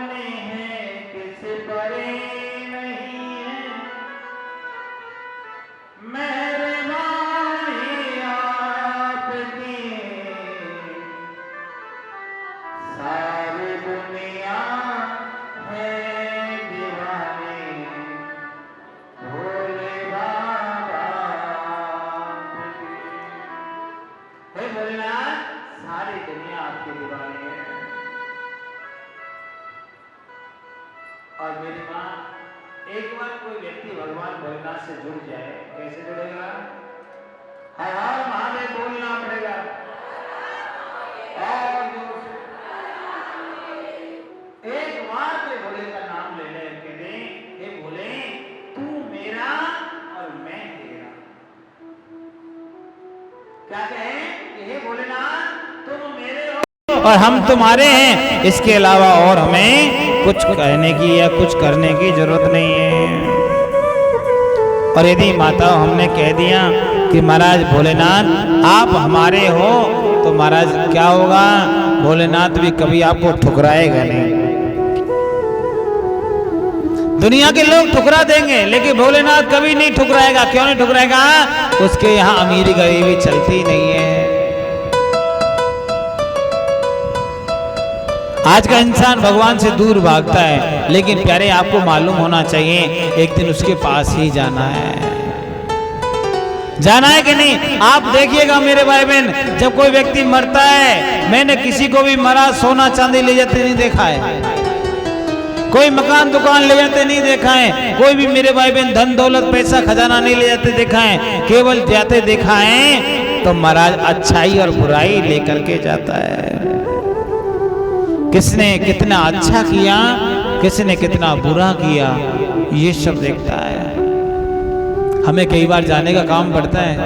अपने हैं किस परे नहीं है, मेहरबानी आपकी सारी दुनिया है दीवानी, भोले बाबा की। हे भोलेनाथ, सारी दुनिया आपकी दीवानी है। और मेरी माँ, एक बार कोई व्यक्ति भगवान भोलेनाथ से जुड़ जाए, कैसे जुड़ेगा? हर हर महादेव बोलना पड़ेगा। और एक बार कोई भोले का नाम ले ले, कहते हे भोले, तू मेरा और मैं तेरा। क्या कहे? हे भोलेनाथ, तुम मेरे हो और हम तुम्हारे हैं, इसके अलावा और हमें कुछ कहने की या कुछ करने की जरूरत नहीं है। और यदि माता हमने कह दिया कि महाराज भोलेनाथ आप हमारे हो, तो महाराज क्या होगा? भोलेनाथ भी कभी आपको ठुकराएगा नहीं। दुनिया के लोग ठुकरा देंगे, लेकिन भोलेनाथ कभी नहीं ठुकराएगा। क्यों नहीं ठुकराएगा? उसके यहाँ अमीरी गरीबी चलती नहीं है। आज का इंसान भगवान से दूर भागता है, लेकिन प्यारे आपको मालूम होना चाहिए एक दिन उसके पास ही जाना है। जाना है कि नहीं? आप देखिएगा मेरे भाई बहन, जब कोई व्यक्ति मरता है, मैंने किसी को भी मरा सोना चांदी ले जाते नहीं देखा है, कोई मकान दुकान ले जाते नहीं देखा है, कोई भी मेरे भाई बहन धन दौलत पैसा खजाना नहीं ले जाते देखा है, केवल जाते देखा है तो महाराज अच्छाई और बुराई लेकर के जाता है। किसने कितना अच्छा किया, किसने कितना बुरा किया, ये सब देखता है। हमें कई बार जाने का काम पड़ता है,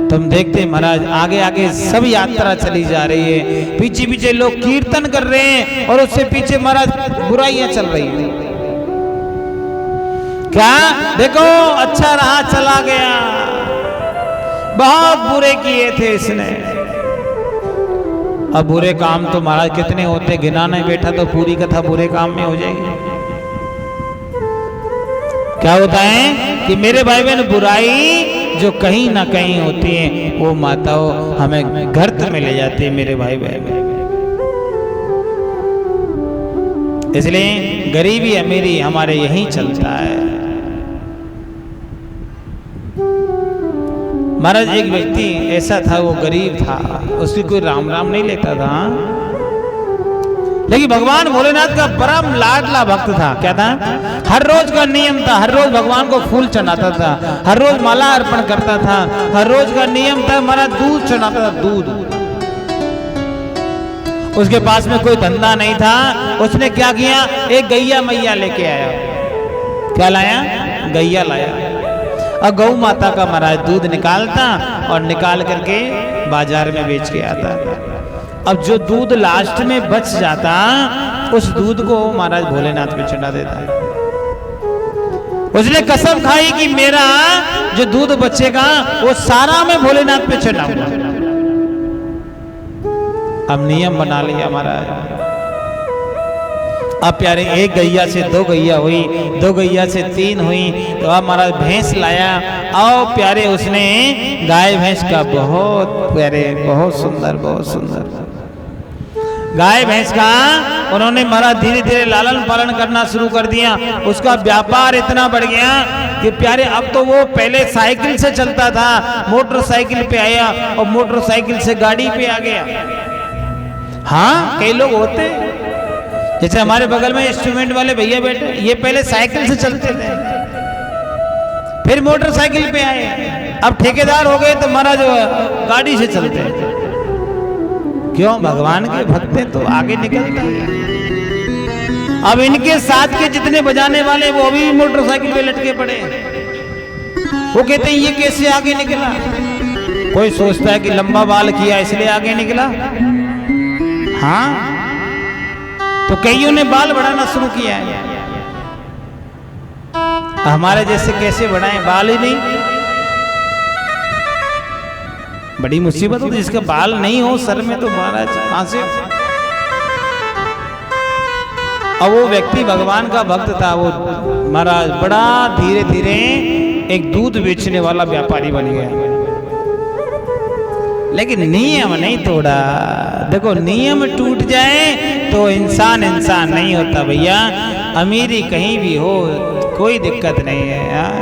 तो हम देखते हैं महाराज आगे आगे सब यात्रा चली जा रही है, पीछे पीछे लोग कीर्तन कर रहे हैं और उससे पीछे महाराज बुराइयां चल रही है। क्या देखो, अच्छा रहा चला गया, बहुत बुरे किए थे इसने। अब बुरे काम तो महाराज कितने होते, गिना नहीं बैठा तो पूरी कथा बुरे काम में हो जाएगी। क्या होता है कि मेरे भाई बहन बुराई जो कहीं ना कहीं होती है, वो माताओं हमें गर्त में ले जाती है मेरे भाई बहन। इसलिए गरीबी अमीरी हमारे यहीं चलता है। महाराज एक व्यक्ति ऐसा था, वो गरीब था, उसकी कोई राम राम नहीं लेता था, लेकिन भगवान भोलेनाथ का परम लाडला भक्त था। क्या था? हर रोज का नियम था, हर रोज भगवान को फूल चढ़ाता था, हर रोज माला अर्पण करता था, हर रोज का नियम था महाराज दूध चढ़ाता था, दूध। उसके पास में कोई धंधा नहीं था, उसने क्या किया? एक गैया मैया लेके आया। क्या लाया? गैया लाया। और गौ माता का महाराज दूध निकालता और निकाल करके बाजार में बेच के आता। अब जो दूध लास्ट में बच जाता, उस दूध को महाराज भोलेनाथ पे चढ़ा देता। उसने कसम खाई कि मेरा जो दूध बचेगा वो सारा मैं भोलेनाथ पे चढ़ाऊंगा। अब नियम बना लिया महाराज। अब प्यारे एक गैया से दो गैया हुई, दो गैया से तीन हुई, तो अब महाराज भैंस लाया। और प्यारे उसने गाय भैंस का बहुत प्यारे, बहुत सुंदर, बहुत सुंदर गाय भैंस का उन्होंने महाराज धीरे धीरे लालन पालन करना शुरू कर दिया। उसका व्यापार इतना बढ़ गया कि प्यारे अब तो वो पहले साइकिल से चलता था, मोटरसाइकिल पे आया और मोटरसाइकिल से गाड़ी पे आ गया। हाँ, कई लोग होते जैसे हमारे बगल में इंस्ट्रूमेंट वाले भैया बैठे, ये पहले साइकिल से चलते थे, फिर मोटरसाइकिल पे आए, अब ठेकेदार हो गए तो महाराज गाड़ी से चलते हैं। क्यों? भगवान के भक्त हैं तो आगे निकलते हैं। अब इनके साथ के जितने बजाने वाले वो भी मोटरसाइकिल पे लटके पड़े। वो कहते हैं ये कैसे आगे निकला? कोई सोचता है कि लंबा बाल किया इसलिए आगे निकला। हाँ, तो कईयों ने बाल बढ़ाना शुरू किया है। हमारे जैसे कैसे बढ़ाएं? बाल ही नहीं। बड़ी मुसीबत होती है जिसका बाल नहीं हो सर में, तो महाराज कहां से? और वो व्यक्ति भगवान का भक्त था। वो महाराज बड़ा धीरे धीरे एक दूध बेचने वाला व्यापारी बन गया, लेकिन नियम नहीं तोड़ा। देखो नियम टूट जाए तो इंसान इंसान नहीं होता भैया। अमीरी कहीं भी हो कोई दिक्कत नहीं है यार,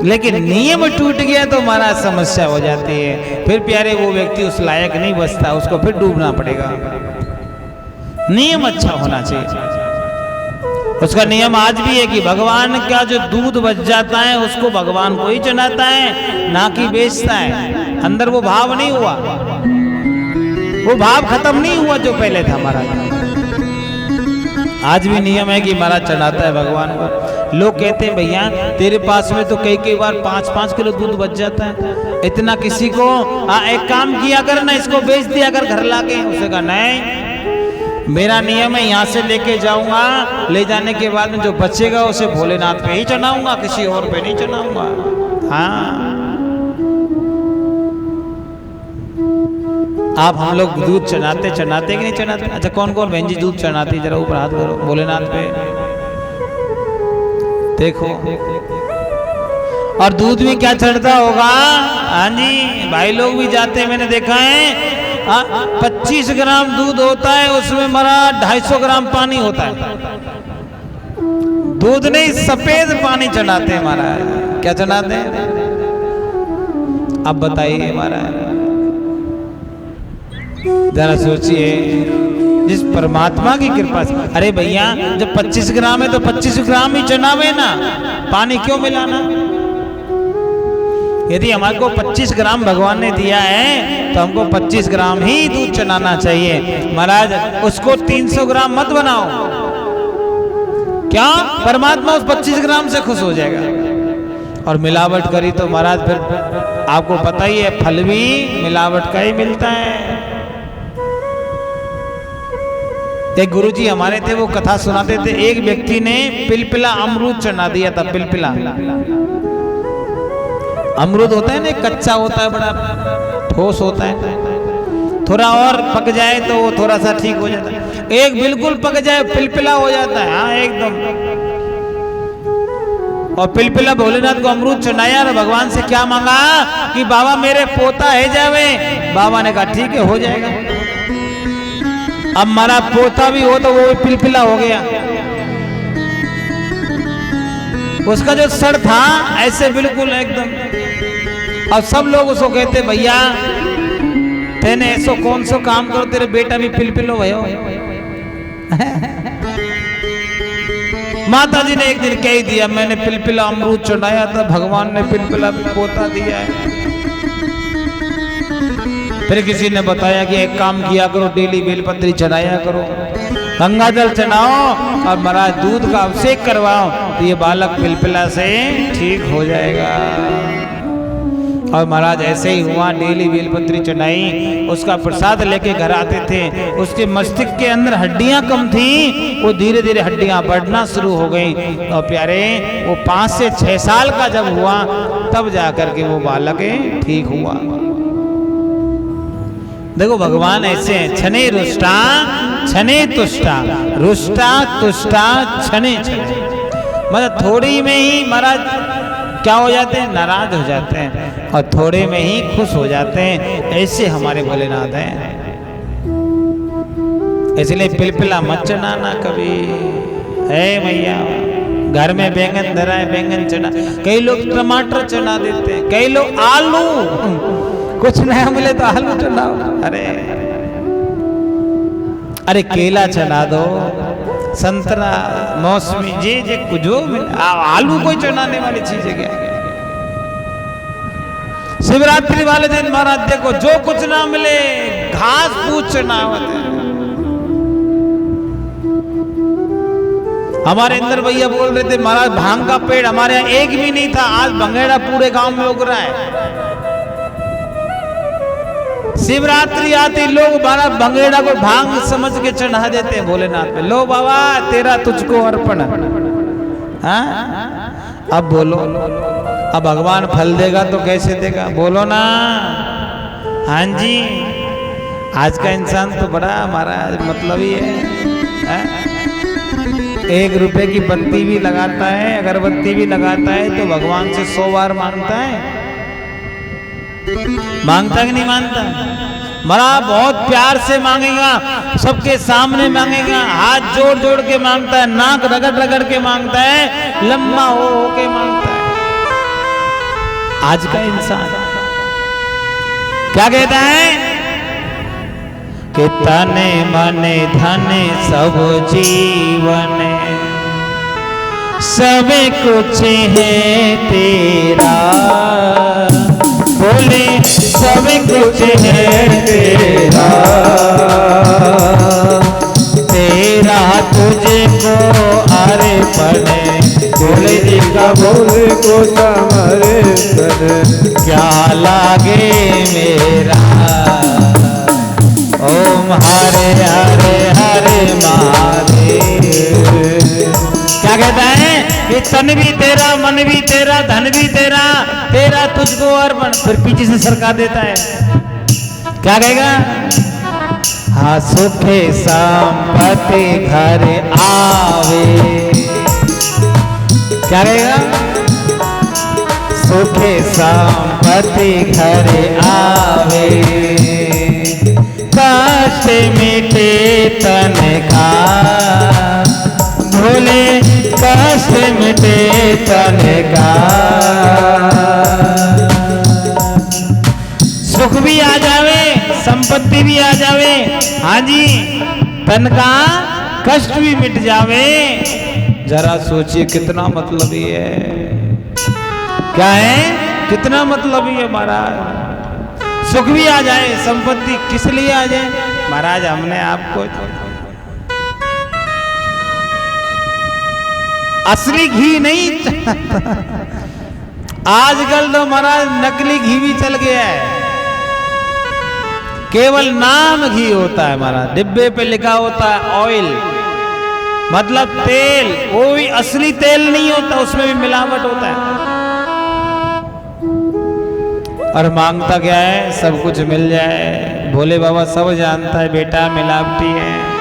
लेकिन नियम टूट गया तो हमारा समस्या हो जाती है। फिर प्यारे वो व्यक्ति उस लायक नहीं बचता, उसको फिर डूबना पड़ेगा। नियम अच्छा होना चाहिए। उसका नियम आज भी है कि भगवान का जो दूध बच जाता है उसको भगवान को ही चढ़ाता है, ना कि बेचता है। अंदर वो भाव नहीं हुआ, वो भाव खत्म नहीं हुआ जो पहले था महाराज। आज भी नियम है कि महाराज चढ़ाता है भगवान को। लोग कहते हैं भैया तेरे पास में तो कई कई बार 5-5 किलो दूध बच जाता है, इतना किसी को एक काम किया कर ना, इसको बेच दिया कर घर लाके। उसने कहा नहीं, मेरा नियम है यहाँ से लेके जाऊंगा, ले जाने के बाद में जो बचेगा उसे भोलेनाथ पे ही चढ़ाऊंगा, किसी और पे नहीं चढ़ाऊंगा। हाँ, आप हम लोग दूध चढ़ाते कि नहीं चढ़ाते? अच्छा कौन कौन बहन जी दूध चढ़ाती, जरा ऊपर हाथ करो भोलेनाथ पे देखो। और दूध भी क्या चढ़ता होगा? हाँ जी, भाई लोग भी जाते हैं, मैंने देखा है। 25 ग्राम दूध होता है, उसमें मरा 250 ग्राम पानी होता है। दूध नहीं, सफेद पानी चढ़ाते हैं महाराज। क्या चढ़ाते हैं अब बताइए महाराज, जरा सोचिए। जिस परमात्मा की कृपा से, अरे भैया जब 25 ग्राम है तो 25 ग्राम ही चढ़ावे ना, पानी क्यों मिलाना? यदि हमारे को 25 ग्राम भगवान ने दिया है तो हमको 25 ग्राम ही दूध चढ़ाना चाहिए महाराज। उसको 300 ग्राम मत बनाओ। क्या परमात्मा उस 25 ग्राम से खुश हो जाएगा? और मिलावट करी तो महाराज फिर आपको पता ही है, फल भी मिलावट का ही मिलता है। एक गुरुजी हमारे थे, वो कथा सुनाते थे। एक व्यक्ति ने पिलपिला अमरूद चढ़ा दिया था। पिलपिला अमरूद होता है ना, कच्चा होता है, बड़ा ठोस होता है, थोड़ा और पक जाए तो वो थोड़ा सा ठीक हो जाता है। एक बिल्कुल पक जाए पिलपिला हो जाता है, हाँ एकदम। और पिलपिला भोलेनाथ को अमरूद चढ़ाया और भगवान से क्या मांगा कि बाबा मेरे पोता है जावे। बाबा ने कहा ठीक है हो जाएगा। अब हमारा पोता भी हो तो वो भी पिलपिला हो गया। उसका जो सर था ऐसे बिल्कुल एकदम। और सब लोग उसको कहते भैया तेने ऐसो कौन सो काम करो, तेरे बेटा भी पिलपिलो भयो। माता जी ने एक दिन कह दिया, मैंने पिलपिला अमरूद चढ़ाया था, भगवान ने पिलपिला पोता दिया है। फिर किसी ने बताया कि एक काम किया करो, डेली बेलपत्री चढ़ाया करो, गंगा जल चढ़ाओ और महाराज दूध का अभिषेक करवाओ तो ये बालक पिलपिला से ठीक हो जाएगा। और महाराज ऐसे ही हुआ, डेली बेलपत्री चढ़ाई, उसका प्रसाद लेके घर आते थे। उसके मस्तिष्क के अंदर हड्डियां कम थी, वो धीरे धीरे हड्डियां बढ़ना शुरू हो गई। और प्यारे वो 5 से 6 साल का जब हुआ तब जाकर के वो बालक ठीक हुआ। देखो भगवान ऐसे हैं, छने रुष्टा छने तुष्टा, रुष्टा तुष्टा छने छने। मतलब थोड़ी में ही महाराज क्या हो जाते हैं, नाराज हो जाते हैं, और थोड़े में ही खुश हो जाते हैं। ऐसे हमारे भोलेनाथ हैं। इसलिए पिलपिला मत चढ़ाना कभी है मैया। घर में बैंगन धरा है, बैंगन चढ़ा, कई लोग टमाटर चढ़ा देते हैं, कई लोग आलू, कुछ नया मिले तो आलू चढ़ाओ। अरे केला चढ़ा दो, संतरा, मौसमी, जे जो मिले, आलू कोई चढ़ाने वाली चीज है क्या? शिवरात्रि वाले दिन महाराज देखो जो कुछ ना मिले घास फूस चढ़ावत है। हमारे अंदर भैया बोल रहे थे महाराज भांग का पेड़ हमारे यहाँ एक भी नहीं था, आज भंगेड़ा पूरे गांव में उग रहा है। शिवरात्रि आती लोग बारा भंगेड़ा को भांग समझ के चढ़ा देते हैं भोलेनाथ पे। लो बाबा तेरा तुझको अर्पण। हाँ अब बोलो, अब भगवान फल देगा तो कैसे देगा, बोलो ना। हाँ जी, आज का इंसान तो बड़ा महाराज मतलब ही है। 1 रुपए की बत्ती भी लगाता है, अगरबत्ती भी लगाता है तो भगवान से 100 बार मांगता है। मांगता कि नहीं मांगता? बड़ा बहुत प्यार से मांगेगा, सबके सामने मांगेगा, हाथ जोड़ जोड़ के मांगता है, नाक रगड़ रगड़ के मांगता है, लंबा हो के मांगता है। आज का इंसान क्या कहता है कि तने मने धने सब जीवन सब कुछ है तेरा, बोले सब कुछ है तेरा, तेरा तुझको अर्पण, बोले जी का बोले को समर्पण, क्या लागे मेरा। ओम हरे हरे हरे महादेव। क्या कहता है कि तन भी तेरा, मन भी तेरा, धन भी तेरा, तेरा तुझको अर्पण। फिर पीछे से सरका देता है, क्या कहेगा? हाँ सुखे संपत्ति घर आवे, क्या कहेगा? सुखे संपत्ति घर आवे, कष्ट मिटे तन का, भोले कष्ट मिटे तन का। सुख भी आ जावे, संपत्ति भी आ जावे, हाँ जी, तन का कष्ट भी मिट जावे। जरा सोचिए कितना मतलब ही है, क्या है? कितना मतलब ही है महाराज। सुख भी आ जाए, संपत्ति किस लिए आ जाए महाराज? हमने आपको असली घी नहीं आजकल तो महाराज नकली घी भी चल गया है, केवल नाम घी होता है महाराज, डिब्बे पे लिखा होता है ऑयल, मतलब तेल, वो भी असली तेल नहीं होता, उसमें भी मिलावट होता है। और मांगता क्या है? सब कुछ मिल जाए। भोले बाबा सब जानता है बेटा मिलावटी है,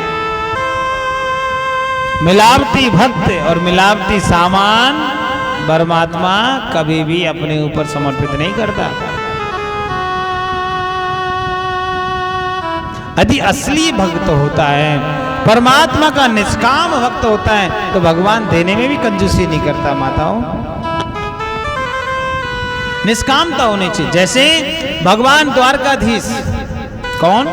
मिलावटी भक्त और मिलावटी सामान परमात्मा कभी भी अपने ऊपर समर्पित नहीं करता। यदि असली भक्त होता है, परमात्मा का निष्काम भक्त होता है, तो भगवान देने में भी कंजूसी नहीं करता माताओं। निष्कामता होनी चाहिए। जैसे भगवान द्वारकाधीश, कौन?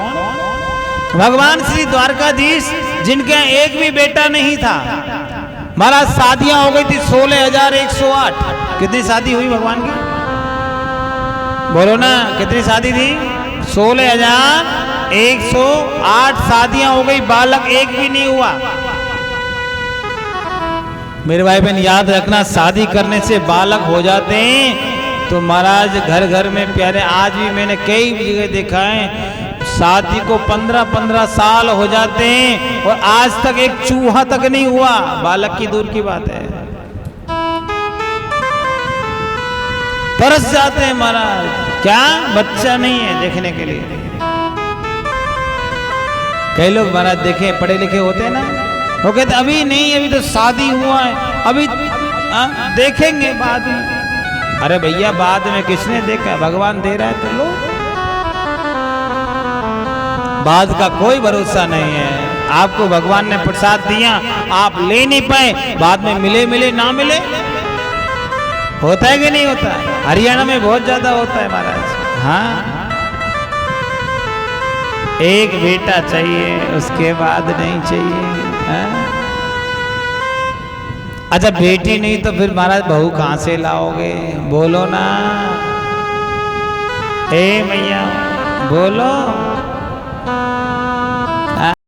भगवान श्री द्वारकाधीश, जिनके एक भी बेटा नहीं था, महाराज शादियां हो गई थी 16,108। कितनी शादी हुई भगवान की? बोलो ना, कितनी शादी थी? 16,108 शादियां हो गई, बालक एक भी नहीं हुआ। मेरे भाई बहन याद रखना, शादी करने से बालक हो जाते हैं तो महाराज घर घर में प्यारे, आज भी मैंने कई जगह देखा है, शादी को 15-15 साल हो जाते हैं और आज तक एक चूहा तक नहीं हुआ, बालक की दूर की बात है। तरस जाते हैं महाराज, क्या बच्चा नहीं है देखने के लिए। कई लोग महाराज देखे पढ़े लिखे होते हैं ना, वो कहते अभी नहीं, अभी तो शादी हुआ है, अभी देखेंगे बाद में। अरे भैया बाद में किसने देखा? भगवान दे रहा है तो लो, बाद का कोई भरोसा नहीं है। आपको भगवान ने प्रसाद दिया, आप ले नहीं पाए, बाद में मिले मिले ना मिले, होता है कि नहीं होता? हरियाणा में बहुत ज्यादा होता है महाराज। हाँ, एक बेटा चाहिए, उसके बाद नहीं चाहिए। हाँ? अच्छा बेटी नहीं तो फिर महाराज बहू कहां से लाओगे? बोलो ना, हे मैया बोलो।